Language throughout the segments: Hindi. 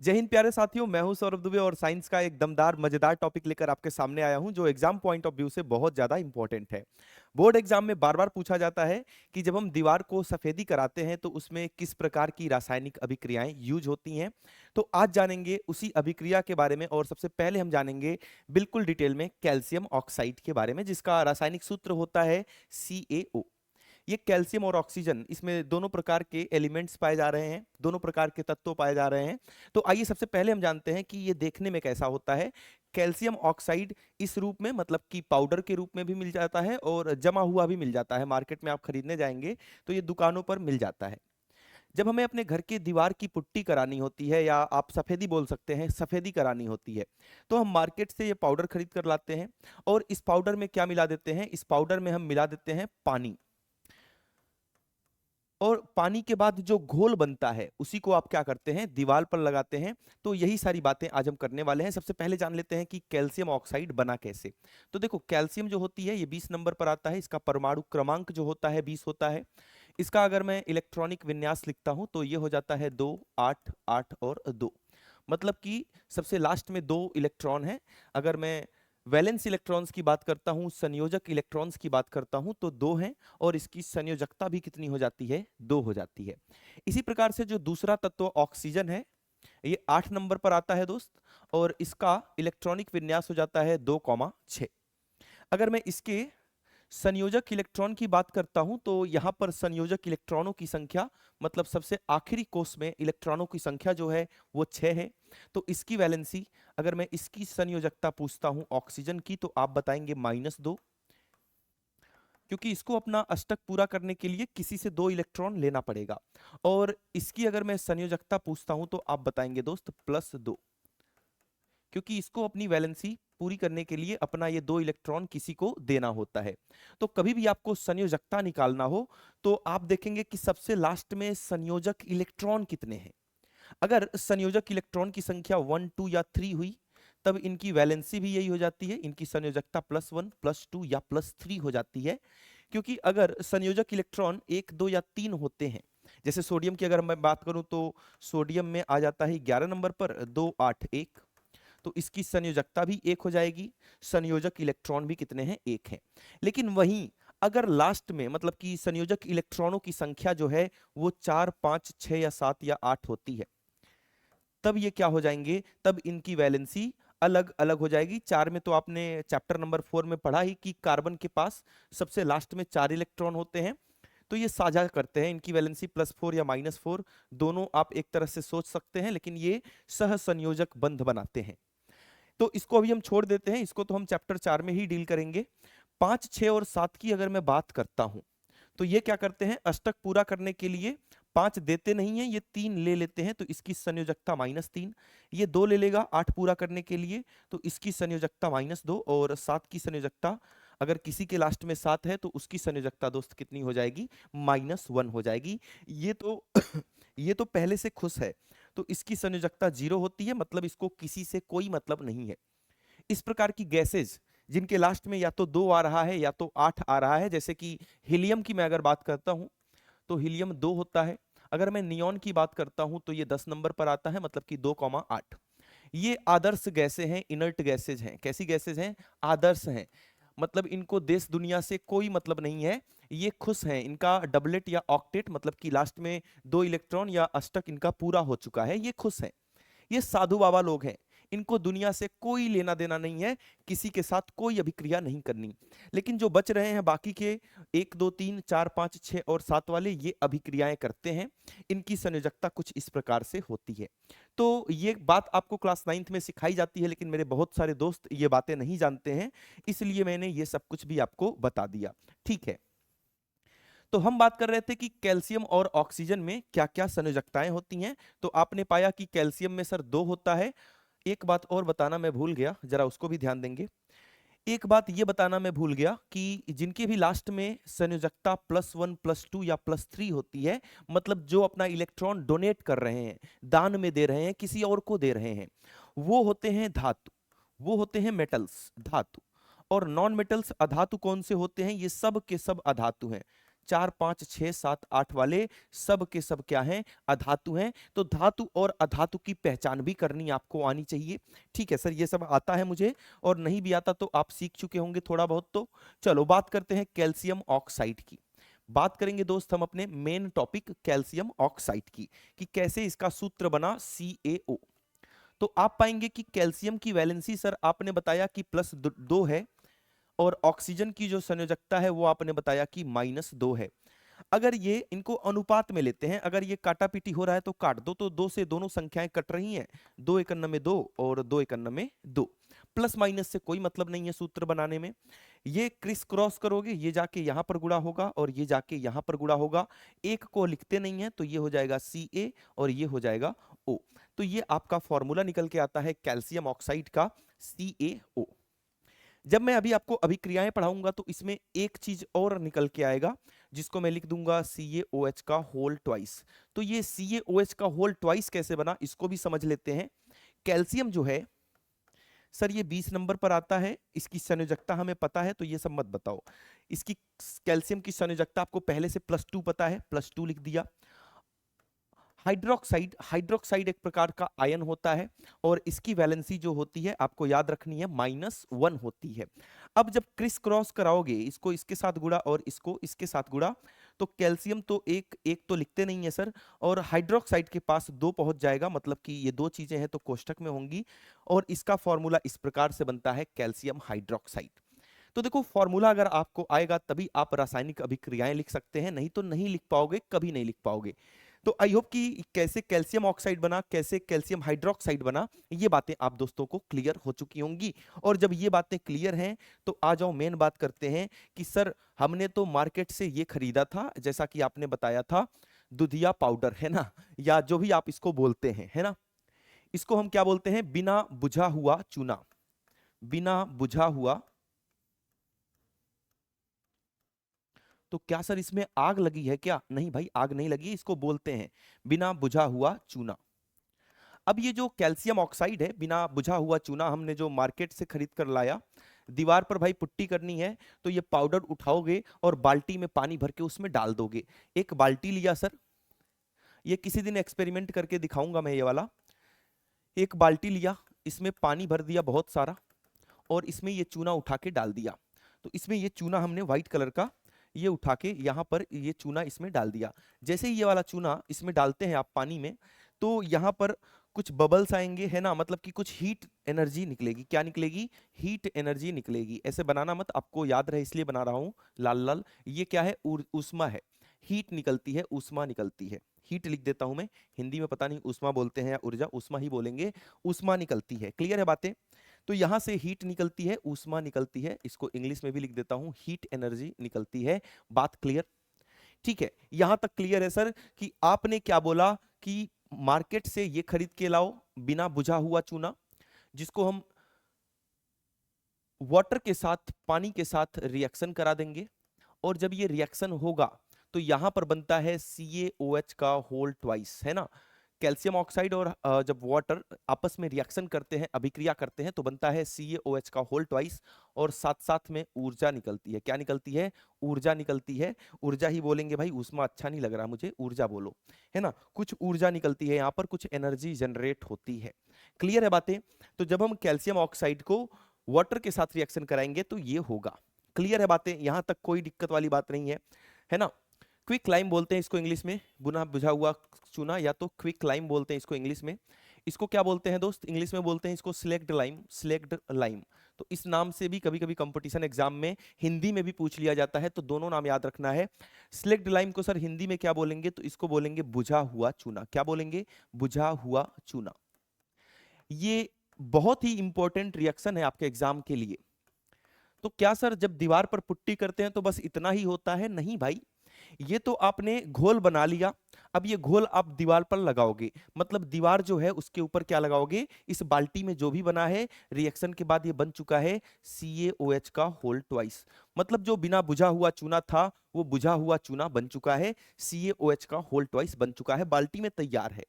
जय हिंद प्यारे साथियों, मैं हूं सौरभ दुबे और साइंस का एक दमदार मजेदार टॉपिक लेकर आपके सामने आया हूं जो एग्जाम पॉइंट ऑफ व्यू से बहुत ज्यादा इंपॉर्टेंट है। बोर्ड एग्जाम में बार बार पूछा जाता है कि जब हम दीवार को सफेदी कराते हैं तो उसमें किस प्रकार की रासायनिक अभिक्रियाएं यूज होती हैं। तो आज जानेंगे उसी अभिक्रिया के बारे में और सबसे पहले हम जानेंगे बिल्कुल डिटेल में कैल्शियम ऑक्साइड के बारे में, जिसका रासायनिक सूत्र होता है CaO। ये कैल्शियम और ऑक्सीजन, इसमें दोनों प्रकार के एलिमेंट्स पाए जा रहे हैं, दोनों प्रकार के तत्व पाए जा रहे हैं। तो आइए सबसे पहले हम जानते हैं कि ये देखने में कैसा होता है। कैल्शियम ऑक्साइड इस रूप में, मतलब कि पाउडर के रूप में भी मिल जाता है और जमा हुआ भी मिल जाता है। मार्केट में आप खरीदने जाएंगे तो ये दुकानों पर मिल जाता है। जब हमें अपने घर की दीवार की पुट्टी करानी होती है, या आप सफेदी बोल सकते हैं, सफेदी करानी होती है, तो हम मार्केट से ये पाउडर खरीद कर लाते हैं। और इस पाउडर में क्या मिला देते हैं? इस पाउडर में हम मिला देते हैं पानी। और पानी के बाद जो घोल बनता है उसी को आप क्या करते हैं? दीवार पर लगाते हैं। तो यही सारी बातें आज हम करने वाले हैं। सबसे पहले जान लेते हैं कि कैल्शियम ऑक्साइड बना कैसे। तो देखो, कैल्शियम जो होती है ये 20 नंबर पर आता है। इसका परमाणु क्रमांक जो होता है 20 होता है। इसका अगर मैं इलेक्ट्रॉनिक विन्यास लिखता हूं तो ये हो जाता है 2 8 8 और 2। मतलब कि सबसे लास्ट में 2 इलेक्ट्रॉन है। अगर मैं वैलेंस इलेक्ट्रॉन्स की बात करता हूं, संयोजक इलेक्ट्रॉन्स की बात करता हूं, तो 2 हैं। और इसकी संयोजकता भी कितनी हो जाती है? 2 हो जाती है। इसी प्रकार से जो दूसरा तत्व ऑक्सीजन है, ये 8 नंबर पर आता है दोस्त। और इसका इलेक्ट्रॉनिक विन्यास हो जाता है 2,6। अगर मैं इसके संयोजक इलेक्ट्रॉन की बात करता हूं तो यहां पर संयोजक इलेक्ट्रॉनों की संख्या, मतलब सबसे आखिरी कोष में इलेक्ट्रॉनों की संख्या जो है वो 6 है। तो इसकी वैलेंसी, अगर मैं इसकी संयोजकता पूछता हूं ऑक्सीजन की, तो आप बताएंगे -2। क्योंकि इसको अपना अष्टक पूरा करने के लिए किसी से 2 इलेक्ट्रॉन लेना पड़ेगा। और इसकी अगर मैं संयोजकता पूछता हूं तो आप बताएंगे दोस्त +2। क्योंकि इसको अपनी वैलेंसी पूरी करने के लिए अपना ये 2 इलेक्ट्रॉन किसी को देना होता है। तो कभी भी आपको संयोजकता निकालना हो तो आप देखेंगे कि सबसे लास्ट में संयोजक इलेक्ट्रॉन कितने हैं। अगर संयोजक इलेक्ट्रॉन की संख्या 1 2 या 3 हुई, तब इनकी वैलेंसी भी यही हो जाती है, इनकी संयोजकता +1 +2 या +3 हो जाती है। क्योंकि अगर संयोजक इलेक्ट्रॉन 1 2 या 3 होते हैं, जैसे सोडियम की अगर मैं बात करूं तो सोडियम में आ जाता है 11 नंबर पर 2 8 1। तो इसकी संयोजकता भी 1 हो जाएगी, संयोजक इलेक्ट्रॉन भी कितने हैं? 1 है। लेकिन वहीं अगर लास्ट में, मतलब कि संयोजक इलेक्ट्रॉनों की संख्या जो है वो 4 5 6 या 7 या 8 होती है, तब ये क्या हो जाएंगे? तब इनकी वैलेंसी अलग अलग हो जाएगी। 4 में तो आपने चैप्टर नंबर 4 में पढ़ा ही कि कार्बन के पास सबसे लास्ट में 4 इलेक्ट्रॉन होते हैं। तो ये साझा करते हैं, इनकी वैलेंसी +4 या -4 दोनों आप एक तरह से सोच सकते हैं, लेकिन ये सहसंयोजक बंध बनाते हैं। तो इसको अभी हम छोड़ देते हैं, इसको तो हम चैप्टर 4 में ही डील करेंगे। 5 6 और 7 की अगर मैं बात करता हूं तो ये क्या करते हैं? अष्टक पूरा करने के लिए 5 देते नहीं है, ये 3 ले लेते हैं, तो इसकी संयोजकता -3। ये 2 ले लेगा 8 पूरा करने के लिए, तो इसकी संयोजकता -2। और 7 की संयोजकता, अगर किसी के लास्ट में 7 है तो उसकी संयोजकता दोस्त कितनी हो जाएगी? -1 हो जाएगी। ये तो ये तो पहले से खुश है, तो इसकी संयोजकता 0 होती है, मतलब इसको किसी से कोई मतलब नहीं है। इस प्रकार की गैसेज जिनके लास्ट में या तो 2 आ रहा है या तो 8 आ रहा है, जैसे कि हीलियम की मैं अगर बात करता हूं तो हीलियम 2 होता है। अगर मैं नियॉन की बात करता हूं तो ये 10 नंबर पर आता है, मतलब कि 2,8। ये आदर्श गैसें हैं, इनर्ट गैसेज हैं। कैसी गैसेज हैं? आदर्श हैं। मतलब इनको देश दुनिया से कोई मतलब नहीं है, ये खुश हैं। इनका डबलेट या ऑक्टेट, मतलब कि लास्ट में 2 इलेक्ट्रॉन या अष्टक इनका पूरा हो चुका है, ये खुश हैं। ये साधु बाबा लोग हैं, इनको दुनिया से कोई लेना देना नहीं है, किसी के साथ कोई अभिक्रिया नहीं करनी। लेकिन जो बच रहे हैं बाकी के 1 2 3 4 5 6 और 7 वाले, ये अभिक्रियाएं करते हैं। इनकी संयोजकता कुछ इस प्रकार से होती है। तो ये बात आपको क्लास 9th में सिखाई जाती है, लेकिन मेरे बहुत सारे दोस्त ये बातें नहीं जानते हैं, इसलिए मैंने ये सब कुछ भी आपको बता दिया। ठीक है, तो हम बात कर रहे थे कि कैल्शियम और ऑक्सीजन में क्या क्या संयोजकताएं होती हैं। तो आपने पाया कि कैल्शियम में सर 2 होता है। एक बात और बताना मैं भूल गया, जरा उसको भी ध्यान देंगे। एक बात ये बताना मैं भूल गया कि जिनके भी लास्ट में संयोजकता +1 +2 या +3 होती है, मतलब जो अपना इलेक्ट्रॉन डोनेट कर रहे हैं, दान में दे रहे हैं, किसी और को दे रहे हैं, वो होते हैं धातु, वो होते हैं मेटल्स, धातु। और नॉन मेटल्स अधातु कौन से होते हैं? ये सब के सब अधातु हैं, 4 5 6 7 8 वाले सब के सब क्या हैं, अधातु हैं। तो धातु और अधातु की पहचान भी करनी आपको आनी चाहिए। ठीक है सर, ये सब आता है मुझे, और नहीं भी आता तो आप सीख चुके होंगे थोड़ा बहुत। तो चलो बात करते हैं कैल्शियम ऑक्साइड की। बात करेंगे दोस्त हम अपने मेन टॉपिक कैल्शियम ऑक्साइड की, कि कैसे इसका सूत्र बना CaO। तो आप पाएंगे कि कैल्शियम की वैलेंसी सर आपने बताया कि +2 है, और ऑक्सीजन की जो संयोजकता है वो आपने बताया कि -2 है। अगर ये इनको अनुपात में लेते हैं, अगर ये काटा पीटी हो रहा है तो काट दो, तो 2 से दोनों संख्याएं कट रही हैं, 2 एकन्न में 2 और 2 एकन्न में 2। प्लस माइनस से कोई मतलब नहीं है सूत्र बनाने में। ये क्रिस क्रॉस करोगे, ये जाके यहां पर गुणा होगा और ये जाके यहां पर गुणा होगा। एक को लिखते नहीं है तो ये हो जाएगा Ca और ये हो जाएगा O। तो ये आपका फॉर्मूला निकल के आता है कैल्शियम ऑक्साइड का, CaO। जब मैं अभी आपको अभिक्रियाएं पढ़ाऊंगा तो इसमें एक चीज और निकल के आएगा, जिसको मैं लिख दूंगा CaOH का होल ट्वाइस। तो ये CaOH का होल ट्वाइस कैसे बना, इसको भी समझ लेते हैं। कैल्शियम जो है सर ये 20 नंबर पर आता है, इसकी संयोजकता हमें पता है तो ये सब मत बताओ। इसकी कैल्शियम की संयोजकता आपको पहले से +2 पता है, +2 लिख दिया। हाइड्रोक्साइड, हाइड्रोक्साइड एक प्रकार का आयन होता है, और इसकी वैलेंसी जो होती है आपको याद रखनी है -1 होती है। अब जब क्रिस क्रॉस कराओगे, इसको इसके साथ गुणा और इसको इसके साथ गुणा, तो कैल्शियम तो एक एक तो लिखते नहीं है सर, और हाइड्रोक्साइड के पास 2 पहुंच जाएगा, मतलब कि ये दो चीजें हैं तो कोष्टक में होंगी, और इसका फॉर्मूला इस प्रकार से बनता है कैल्शियम हाइड्रोक्साइड। तो देखो फॉर्मूला अगर आपको आएगा तभी आप रासायनिक अभिक्रियाएं लिख सकते हैं, नहीं तो नहीं लिख पाओगे, कभी नहीं लिख पाओगे। तो आई होप कि कैसे कैल्शियम ऑक्साइड बना, कैसे कैल्शियम हाइड्रोक्साइड बना, ये बातें आप दोस्तों को क्लियर हो चुकी होंगी। और जब ये बातें क्लियर हैं तो आ जाओ मेन बात करते हैं कि सर हमने तो मार्केट से ये खरीदा था, जैसा कि आपने बताया था, दुधिया पाउडर, है ना, या जो भी आप इसको बोलते हैं, है ना, इसको हम क्या बोलते हैं, बिना बुझा हुआ चूना। बिना बुझा हुआ, तो क्या सर इसमें आग लगी है क्या? नहीं भाई, आग नहीं लगी, इसको बोलते हैं बिना बुझा हुआ चूना। अब ये जो कैल्शियम ऑक्साइड है, बिना बुझा हुआ चूना हमने जो मार्केट से खरीद कर लाया, दीवार पर भाई पुट्टी करनी है तो ये पाउडर उठाओगे और बाल्टी में पानी भर के उसमें डाल दोगे। एक बाल्टी लिया सर, ये किसी दिन एक्सपेरिमेंट करके दिखाऊंगा मैं ये वाला। एक बाल्टी लिया, इसमें पानी भर दिया बहुत सारा, और इसमें ये चूना उठा के डाल दिया। तो इसमें ये चूना हमने व्हाइट कलर का ये उठा के यहाँ पर ये चूना इसमें डाल दिया। जैसे ही ये वाला चूना इसमें डालते हैं आप पानी में, तो यहाँ पर कुछ बबल्स आएंगे, है ना, मतलब कि कुछ हीट एनर्जी निकलेगी। क्या निकलेगी? हीट एनर्जी निकलेगी। ऐसे बनाना मत, आपको याद रहे इसलिए बना रहा हूँ लाल लाल। ये क्या है? ऊष्मा है, हीट निकलती है, ऊष्मा निकलती है। हीट लिख देता हूं मैं, हिंदी में पता नहीं ऊष्मा बोलते हैं या ऊर्जा, ऊष्मा ही बोलेंगे। ऊष्मा निकलती है, क्लियर है बातें? तो यहां से हीट निकलती है, ऊष्मा निकलती है, इसको इंग्लिश में भी लिख देता हूं, हीट एनर्जी निकलती है। बात क्लियर? ठीक है, यहां तक क्लियर है सर कि आपने क्या बोला कि मार्केट से ये खरीद के लाओ बिना बुझा हुआ चूना, जिसको हम वाटर के साथ, पानी के साथ रिएक्शन करा देंगे, और जब ये रिएक्शन होगा तो यहां पर बनता है CaOH का होल ट्वाइस, है ना। कैल्शियम ऑक्साइड और जब वाटर आपस में रिएक्शन करते हैं, अभिक्रिया करते हैं, तो बनता है CaOH का होल ट्वाइस, और साथ साथ में ऊर्जा निकलती है। क्या निकलती है? ऊर्जा निकलती है। ऊर्जा ही बोलेंगे भाई, ऊष्मा अच्छा नहीं लग रहा मुझे, ऊर्जा बोलो, है ना। कुछ ऊर्जा निकलती है यहाँ पर, कुछ एनर्जी जनरेट होती है। क्लियर है बातें? तो जब हम कैल्शियम ऑक्साइड को वाटर के साथ रिएक्शन कराएंगे तो ये होगा। क्लियर है बातें? यहां तक कोई दिक्कत वाली बात नहीं है ना। क्विक लाइम बोलते हैं इसको इंग्लिश में, बुना बुझा हुआ चूना, या तो क्विक लाइम बोलते हैं इसको इंग्लिश में। इसको क्या बोलते हैं दोस्त? इंग्लिश में बोलते हैं इसको स्लेक्ड लाइम, स्लेक्ड लाइम। तो इस नाम से भी कभी कभी कंपटीशन एग्जाम में हिंदी में भी पूछ लिया जाता है, तो दोनों नाम याद रखना है। स्लेक्ड लाइम को सर हिंदी में क्या बोलेंगे? तो इसको बोलेंगे बुझा हुआ चूना। क्या बोलेंगे? बुझा हुआ चूना। ये बहुत ही इंपॉर्टेंट रिएक्शन है आपके एग्जाम के लिए। तो क्या सर जब दीवार पर पुट्टी करते हैं तो बस इतना ही होता है? नहीं भाई, ये तो आपने घोल बना लिया, अब ये घोल आप दीवार पर लगाओगे, मतलब दीवार जो है उसके ऊपर क्या लगाओगे? इस बाल्टी में जो भी बना है रिएक्शन के बाद ये बन चुका है CaOH का होल ट्वाइस। मतलब जो बिना बुझा हुआ चूना था वो बुझा हुआ चूना बन चुका है, CaOH का होल ट्वाइस बन चुका है, बाल्टी में तैयार है।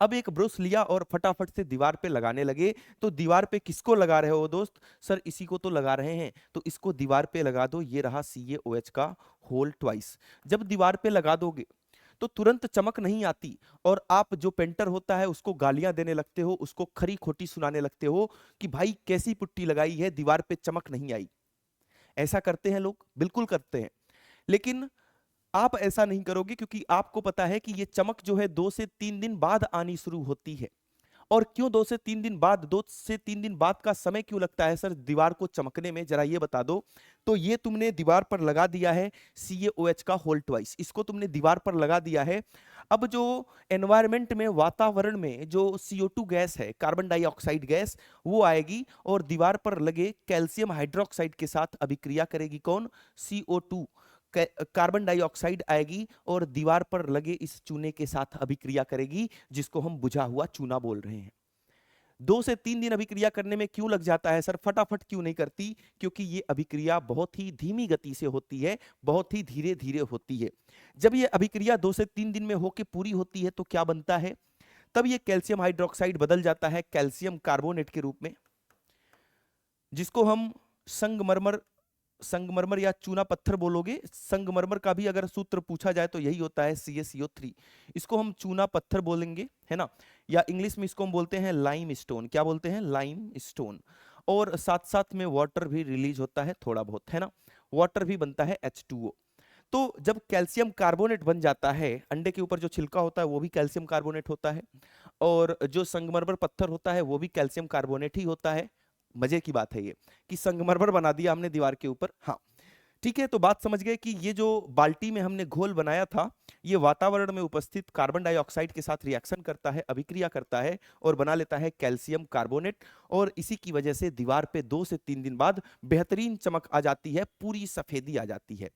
अब एक ब्रश लिया और फटाफट से दीवार पे लगाने लगे। तो दीवार पे किसको लगा रहे हो दोस्त? सर इसी को तो लगा रहे हैं, तो इसको दीवार पे लगा दो। ये रहा CaOH का होल ट्वाइस। जब दीवार पे लगा दोगे तो तुरंत चमक नहीं आती, और आप जो पेंटर होता है उसको गालियां देने लगते हो, उसको खरी खोटी सुनाने लगते हो कि भाई कैसी पुट्टी लगाई है, दीवार पे चमक नहीं आई। ऐसा करते हैं लोग, बिल्कुल करते हैं। लेकिन आप ऐसा नहीं करोगे, क्योंकि आपको पता है कि ये चमक जो है 2 से 3 दिन बाद आनी शुरू होती है। और क्यों 2 से 3 दिन बाद? 2 से 3 दिन बाद का समय क्यों लगता है सर दीवार को चमकने में, जरा ये बता दो। तो ये तुमने दीवार पर लगा दिया है CaOH का होल ट्वाइस, इसको तुमने दीवार पर लगा दिया है। अब जो एनवायरमेंट में, वातावरण में जो CO2 गैस है, कार्बन डाइऑक्साइड गैस, वो आएगी और दीवार पर लगे कैल्शियम हाइड्रोक्साइड के साथ अभिक्रिया करेगी। कौन? CO2, कार्बन डाइऑक्साइड आएगी और दीवार पर लगे इस चूने के साथ अभिक्रिया करेगी, जिसको हम बुझा हुआ चूना बोल रहे हैं। 2 से 3 दिन अभिक्रिया करने में क्यों लग जाता है सर? फटाफट क्यों नहीं करती? क्योंकि ये अभिक्रिया बहुत ही धीमी गति से होती है, बहुत ही धीरे धीरे होती है। जब ये अभिक्रिया 2 से 3 दिन में होके पूरी होती है तो क्या बनता है? तब ये कैल्शियम हाइड्रोक्साइड बदल जाता है कैल्शियम कार्बोनेट के रूप में, जिसको हम संगमरमर, संगमरमर या चूना पत्थर बोलोगे। संगमरमर का भी अगर सूत्र पूछा जाए तो यही होता है CaCO3। इसको हम चूना पत्थर बोलेंगे, है ना, या इंग्लिश में इसको हम बोलते हैं लाइम स्टोन। क्या बोलते हैं? Lime stone. और साथ साथ में वाटर भी रिलीज होता है थोड़ा बहुत, है ना, वाटर भी बनता है H2O। तो जब कैल्शियम कार्बोनेट बन जाता है, अंडे के ऊपर जो छिलका होता है वो भी कैल्शियम कार्बोनेट होता है, और जो संगमरमर पत्थर होता है वो भी कैल्शियम कार्बोनेट ही होता है। मजे की बात है ये कि संगमरमर बना दिया हमने दीवार के ऊपर। हाँ, ठीक है, तो बात समझ गए कि ये जो बाल्टी में हमने घोल बनाया था, ये वातावरण में उपस्थित कार्बन डाइऑक्साइड के साथ रिएक्शन करता है, अभिक्रिया करता है और बना लेता है कैल्शियम कार्बोनेट, और इसी की वजह से दीवार पे 2 से 3 दिन बाद बेहतरीन चमक आ जाती है, पूरी सफेदी आ जाती है।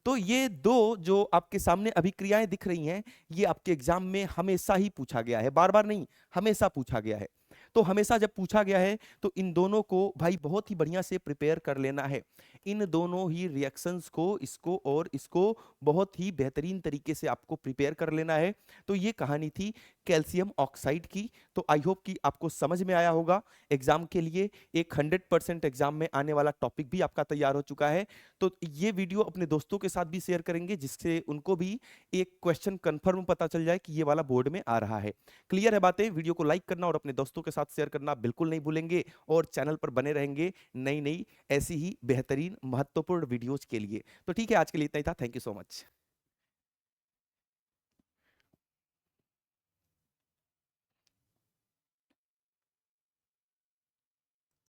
तो ये दो जो आपके सामने अभिक्रियाएं दिख रही हैं, ये आपके एग्जाम में हमेशा ही पूछा गया है, बार बार नहीं, हमेशा पूछा गया है। तो हमेशा जब पूछा गया है तो इन दोनों को भाई बहुत ही बढ़िया से प्रिपेयर कर लेना है। इन दोनों ही रिएक्शंस को, इसको और इसको, बहुत ही बेहतरीन तरीके से आपको प्रिपेयर कर लेना है। तो ये कहानी थी कैल्शियम ऑक्साइड की। तो आई होप कि आपको समझ में आया होगा। एग्जाम के लिए एक 100% एग्जाम में आने वाला टॉपिक भी आपका तैयार हो चुका है। तो ये वीडियो अपने दोस्तों के साथ भी शेयर करेंगे, जिससे उनको भी एक क्वेश्चन कंफर्म पता चल जाए कि ये वाला बोर्ड में आ रहा है। क्लियर है बातें? वीडियो को लाइक करना और अपने दोस्तों के साथ शेयर करना बिल्कुल नहीं भूलेंगे, और चैनल पर बने रहेंगे नई नई ऐसी ही बेहतरीन महत्वपूर्ण वीडियोज के लिए। तो ठीक है, आज के लिए इतना ही था। Thank you so much.